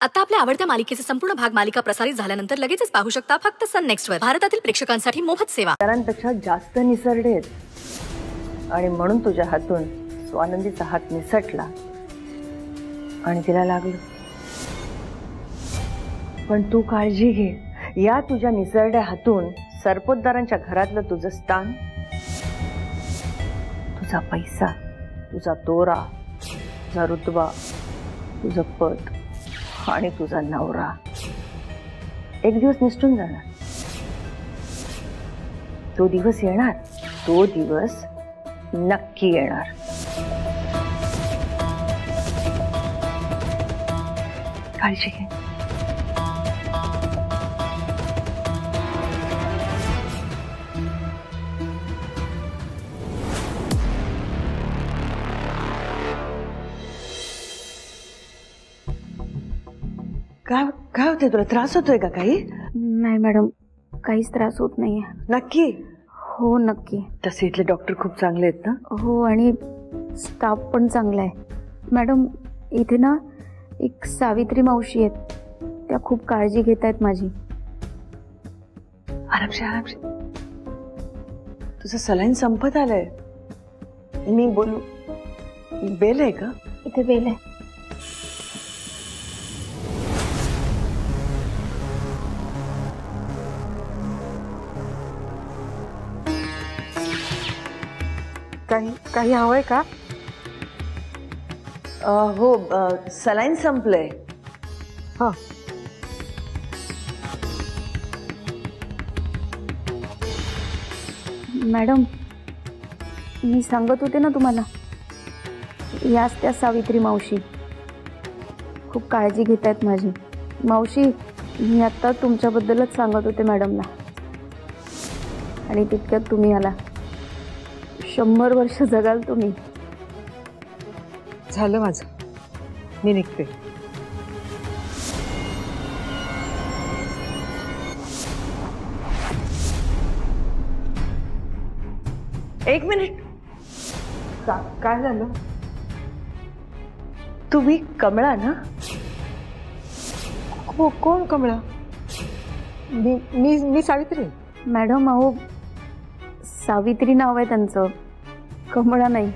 आता आपल्या आवडत्या मालिकेचे संपूर्ण भाग मालिका प्रसारित झाल्यानंतर लगेचच पाहू शकता फक्त सन नेक्स्ट वर। भारतातील प्रेक्षकांसाठी मोफत सेवा। इतरांपेक्षा जास्त निसरडे आहेत आणि म्हणून तुझ्या हातून स्वानंदीचा हात निसटला आणि तिला लागलं। पण तू काळजी घे, या तुझ्या निसरड्या हातून सरपोतदारांच्या घरातलं तुझं स्थान, तुझा पैसा, तुझा तोरा, तुझा रुतबा, तुझं पद आणि तुझा नवरा एक दिवस निसटून जाणार। तो दिवस येणार, तो दिवस नक्की येणार। काळजी घे। काय होते तुला? त्रास होतोय का काही? नाही मॅडम, काहीच त्रास होत नाहीये। नक्की? हो नक्की। तसे इथले डॉक्टर खूप चांगले आहेत ना? हो, आणि स्टाफ पण चांगला आहे मॅडम। इथे ना एक सावित्री मावशी आहेत, त्या खूप काळजी घेत आहेत माझी। आरामशी आरामशी। तुझं सलाईन संपत आलंय। मी बोलू? बेल आहे का? इथे बेल आहे। काही हवंय का? हो, सलाईन संपलंय। हा, मॅडम मी सांगत होते ना तुम्हाला, याच त्या सावित्री मावशी खूप काळजी घेत आहेत माझी। मावशी, मी आता तुमच्याबद्दलच सांगत होते मॅडमला, आणि तितक्यात तुम्ही आला। 100 वर्ष जगाल तुम्ही। झालं माझं, मी निघते। एक मिनिट, काय झालं? तुम्ही कमळा ना? कोण कमळा? मी सावित्री। मॅडम अहो, सावित्री नाव आहे त्यांचं, कमळा नाही।